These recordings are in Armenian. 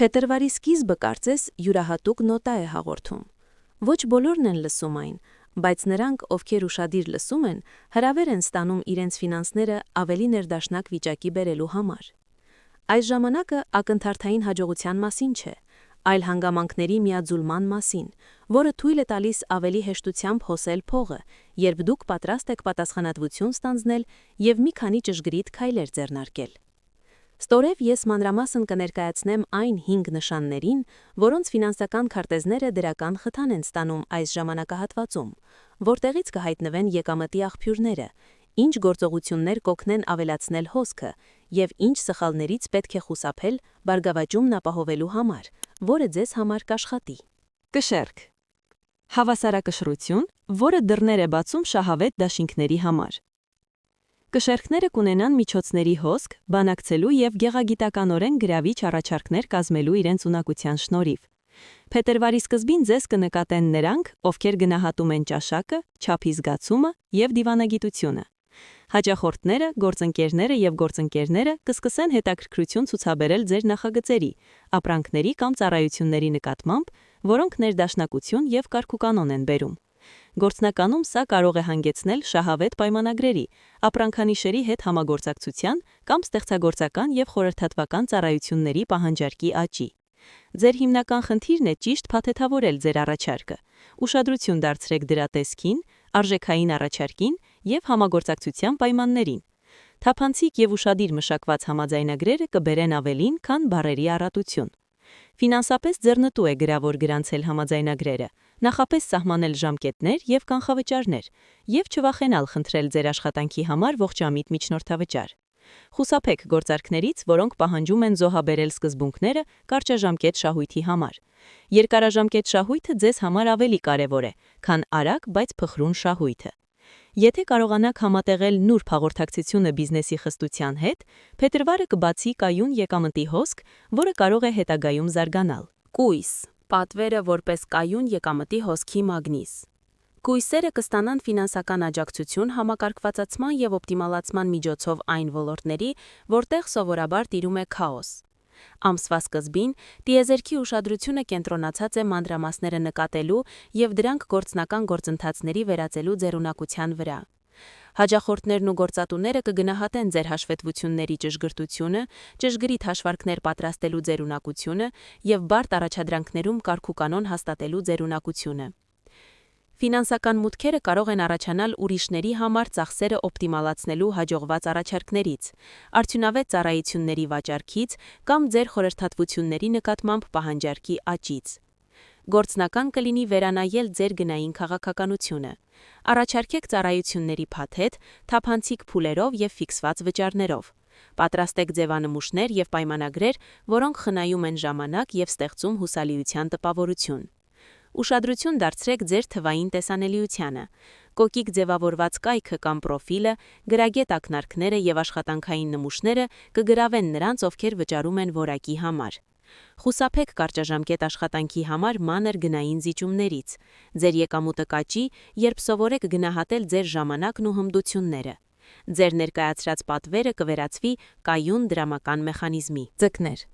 Փետրվարի սկիզբը կարծես յուրահատուկ նոտա է հաղորդում։ Ոչ բոլորն են լսում այն, բայց նրանք, ովքեր ուշադիր լսում են, հրավեր են ստանում իրենց ֆինանսները ավելի ներդաշնակ վիճակի բերելու համար։ Այս ժամանակը ակնթարթային հաջողության մասին չէ, այլ հանգամանքների միաձուլման մասին, որը թույլ է տալիս ավելի հեշտությամբ հոսել փողը, երբ դուք պատրաստ եք պատասխանատվություն ստանձնել և մի քանի ճշգրիտ քայլեր ձեռնարկել։ Ստորև ես մանրամասն կներկայացնեմ այն 5 նշաններին, որոնց ֆինանսական քարտեզները դրական խթան են ստանում այս ժամանակահատվածում, որտեղից կհայտնվեն եկամտի աղբյուրները, ինչ գործողություններ կօգնեն ավելացնել հոսքը և ինչ սխալներից պետք է խուսափել բարգավաճումն ապահովելու համար, որը ձեզ համար կաշխատի։ Կշեռք։ Հավասարակշռություն, որը դռներ է բացում շահավետ դաշինքների համար։ Կշեռքները կունենան միջոցների հոսք, բանակցելու և գեղագիտականորեն գրավիչ առաջարկներ կազմելու իրենց ունակության շնորհիվ։ Փետրվարի սկզբին ձեզ կնկատեն նրանք, ովքեր գնահատում են ճաշակը, չափի զգացումը և դիվանագիտությունը։ Հաճախորդները, գործընկերները և գործընկերները կսկսեն հետաքրքրություն ցուցաբերել ձեր նախագծերի, ապրանքների կամ ծառայությունների նկատմամբ, որոնք ներդաշնակություն և կարգուկանոն են բերում։ Գործնականում սա կարող է հանգեցնել շահավետ պայմանագրերի, ապրանքանիշերի հետ համագործակցության կամ ստեղծագործական և խորհրդատվական ծառայությունների պահանջարկի աճի։ Ձեր հիմնական խնդիրն է ճիշտ փաթեթավորել ձեր առաջարկը, ուշադրություն դարձրեք դրա տեսքին, արժեքային առաջարկին և համագործակցության պայմաններին։ Թափանցիկ և ուշադիր մշակված համաձայնագրերը կբերեն ավելին, քան բառերի առատություն։ Ֆինանսապես ձեռնտու է գրավոր գրանցել համաձայնագրերը, նախապես սահմանել ժամկետներ և կանխավճարներ, և չվախենալ խնդրել ձեր աշխատանքի համար ողջամիտ միջնորդավճար։ Խուսափեք գործարքներից, որոնք պահանջում են զոհաբերել սկզբունքները կարճաժամկետ շահույթի համար։ Երկարաժամկետ շահույթը ձեզ համար ավելի կարևոր է, քան արագ, բայց փխրուն շահույթը։ Եթե կարողանաք համատեղել նուրբ հաղորդակցությունը բիզնեսի խստության հետ, փետրվարը կբացի կայուն եկամտի հոսք, որը կարող է հետագայում զարգանալ։ Կույս՝ պատվերը որպես կայուն եկամտի հոսքի մագնիս։ Կույսերը կստանան ֆինանսական աջակցություն համակարգվածացման և օպտիմալացման միջոցով այն ոլորտների, որտեղ սովորաբար տիրում է քաոս։ Ամսվա սկզբին տիեզերքի ուշադրությունը կենտրոնացած է մանրամասները նկատելու և դրանք գործնական գործընթացների վերածելու ձեր ունակության վրա։ Հաճախորդներն ու գործատուները կգնահատեն ձեր հաշվետվությունների ճշգրտությունը, ճշգրիտ հաշվարկներ պատրաստելու ձեր ունակությունը և բարդ առաջադրանքներում կարգուկանոն հաստատելու ձեր ունակությունը։ Ֆինանսական մուտքերը կարող են առաջանալ ուրիշների համար ծախսերը օպտիմալացնելու հաջողված առաջարկներից, արդյունավետ ծառայությունների վաճառքից կամ ձեր խորհրդատվությունների նկատմամբ պահանջարկի աճից։ Գործնական կլինի վերանայել ձեր գնային քաղաքականությունը։ Առաջարկեք ծառայությունների փաթեթ, թափանցիկ փուլերով և ֆիքսված վճարներով։ Պատրաստեք ձևանմուշներ և պայմանագրեր, որոնք խնայում են ժամանակ և ստեղծում հուսալիության տպավորություն։ Ուշադրություն դարձրեք ձեր թվային տեսանելիությանը։ Կոկիկ ձևավորված կայքը կամ պրոֆիլը, գրագետ ակնարկները և աշխատանքային նմուշները կգրավեն նրանց, ովքեր վճարում են որակի համար։ Խուսափեք կարճաժամկետ աշխատանքի համար մանր գնային զիջումներից։ Ձեր եկամուտը կաճի, երբ սովորեք գնահատել ձեր ժամանակն ու հմտությունները։ Ձեր ներկայացրած պատվերը կվերածվի կայուն դրամական մեխանիզմի։ Ձկներ։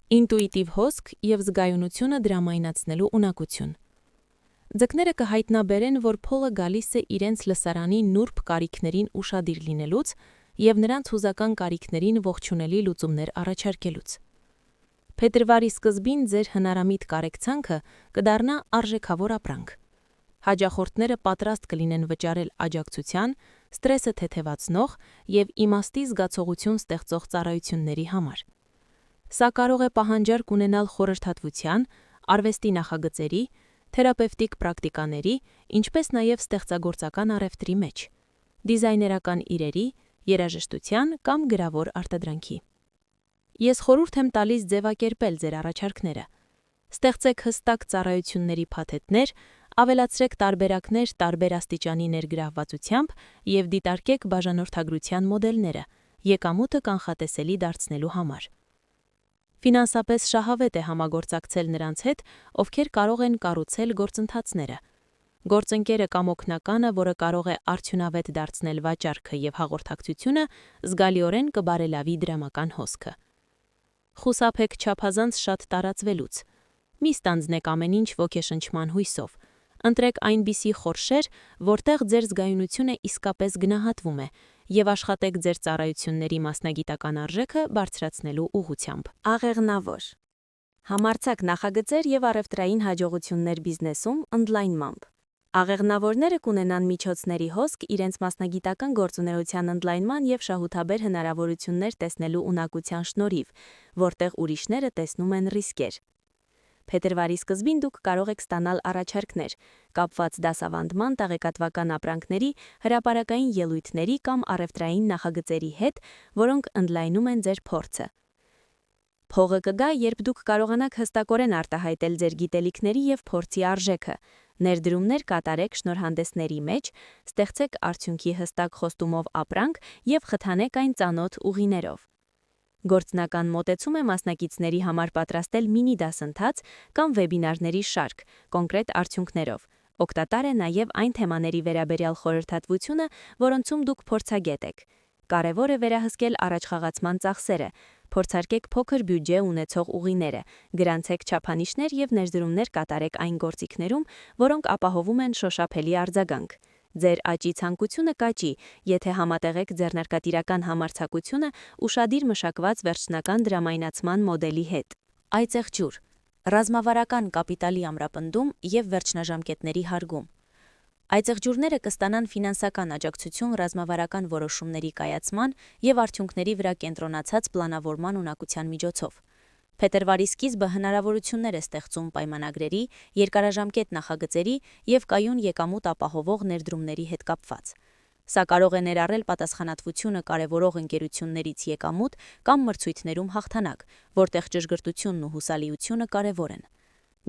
Ինտուիտիվ հոսք և զգայունությունը դրամայնացնելու ունակություն։ Ձկները կհայտնաբերեն, որ փողը գալիս է իրենց լսարանի նուրբ կարիքներին ուշադիր լինելուց և նրանց հուզական կարիքներին ողջունելի լուծումներ առաջարկելուց։ Փետրվարի սկզբին ձեր հնարամիտ կարեկցանքը կդառնա արժեքավոր ապրանք։ Հաճախորդները պատրաստ կլինեն վճարել աջակցության, ստրեսը թեթևացնող և իմաստի զգացողություն ստեղծող ծառայությունների համար։ Սա կարող է պահանջարկ ունենալ խորհրդատվության, արվեստի նախագծերի, թերապևտիկ պրակտիկաների, ինչպես նաև ստեղծագործական առևտրի մեջ, դիզայներական իրերի, երաժշտության կամ գրավոր արտադրանքի։ Ես խորհուրդ եմ տալիս ձևակերպել ձեր առաջարկները։ Ստեղծեք հստակ ծառայությունների փաթեթներ, ավելացրեք տարբերակներ տարբեր աստիճանի ներգրավվածությամբ և դիտարկեք բաժանորդագրության մոդելները՝ եկամուտը կանխատեսելի դարձնելու համար։ Ֆինանսապես շահավետ է համագործակցել նրանց հետ, ովքեր կարող են կառուցել գործընթացները։ Գործընկերը կամ օգնականը, որը կարող է արդյունավետ դարձնել վաճառքը և հաղորդակցությունը, զգալիորեն կբարելավի դրամական հոսքը։ Խուսափեք չափազանց շատ տարածվելուց։ Մի ստանձնեք ամեն ինչ ոգեշնչման հույսով։ Ընտրեք այնպիսի խորշեր, որտեղ ձեր զգայունությունը իսկապես գնահատվում է, եւ աշխատեք ձեր ծառայությունների մասնագիտական արժեքը բարձրացնելու ուղղությամբ։ Աղեղնավոր։ Համարձակ նախագծեր եւ առևտրային հաջողություններ բիզնեսում ընդլայնմամբ։ Աղեղնավորները կունենան միջոցների հոսք իրենց մասնագիտական գործունեության ընդլայնման եւ շահութաբեր հնարավորություններ տեսնելու ունակության շնորհիվ, որտեղ ուրիշները տեսնում են ռիսկեր։ Փետրվարի սկզբին դուք կարող եք ստանալ առաջարկներ, կապված դասավանդման, տեղեկատվական ապրանքների, հրապարակային ելույթների կամ առևտրային նախագծերի հետ, որոնք ընդլայնում են ձեր փորձը։ Փողը կգա, երբ դուք կարողանաք հստակորեն արտահայտել ձեր գիտելիքների եւ փորձի արժեքը, ներդրումներ կատարեք շնորհանդեսների մեջ, ստեղծեք արդյունքի հստակ խոստումով ապրանք եւ խթանեք այն ծանոթ ուղիներով։ Գործնական մոտեցում է մասնակիցների համար պատրաստել մինի դասընթաց կամ վեբինարների շարք, կոնկրետ արդյունքներով։ Օգտատար է նաև այն թեմաների վերաբերյալ խորհրդատվությունը, որոնցում դուք փորձագետ եք։ Կարևոր է վերահսկել առաջխաղացման ծախսերը, փորձարկեք փոքր բյուջե ունեցող ուղիները, գրանցեք չափանիշներ եւ ներդրումներ կատարեք այն գործիքներում, որոնք ապահովում են շոշափելի արձագանք։ Ձեր աճի ցանկությունը կաճի, եթե համատեղեք ձեռնարկատիրական համարձակությունը ուշադիր մշակված վերջնական դրամայնացման մոդելի հետ։ Այծեղջյուր, ռազմավարական կապիտալի ամրապնդում եւ վերջնաժամկետների հարգում։ Այծեղջուրները կստանան ֆինանսական աջակցություն ռազմավարական որոշումների կայացման եւ արդյունքների վրա կենտրոնացած պլանավորման ունակության միջոցով։ Փետրվարի սկիզբը հնարավորություններ է ստեղծում պայմանագրերի, երկարաժամկետ նախագծերի եւ կայուն եկամուտ ապահովող ներդրումների հետ կապված։ Սա կարող է ներառել պատասխանատվությունը կարևորող ընկերություններից եկամուտ կամ մրցույթներում հաղթանակ, որտեղ ճշգրտությունն ու հուսալիությունը կարևոր են։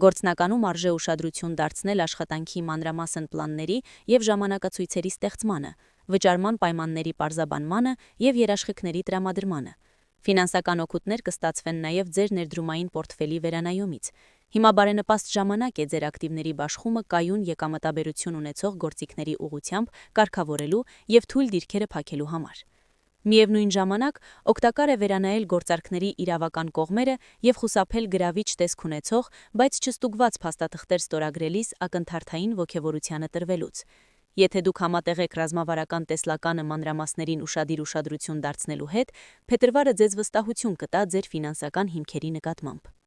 Գործնականում արժե ուշադրություն դարձնել աշխատանքի մանրամասն պլանների եւ ժամանակացույցերի ստեղծմանը, վճարման պայմանների պարզաբանմանը եւ երաշխիքների տրամադրմանը։ Ֆինանսական օգուտներ կստացվեն նաև ձեր ներդրումային պորտֆելի վերանայումից։ Հիմա բարենպաստ ժամանակ է ձեր ակտիվների բաշխումը կայուն եկամտաբերություն ունեցող գործիքների ուղղությամբ կարգավորելու եւ թույլ դիրքերը փակելու համար։ Միևնույն ժամանակ օգտակար է վերանայել գործարքների իրավական կողմերը եւ խուսափել գրավիչ տեսք ունեցող, բայց չստուգված փաստաթղթեր ստորագրելիս ակնթարթային ոգևորությանը տրվելուց։ Եթե դուք համատեղեք ռազմավարական տեսլականը մանրամասներին ուշադիր ուշադրություն դարձնելու հետ, փետրվարը ձեզ վստահություն կտա ձեր ֆինանսական հիմքերի նկատմամբ։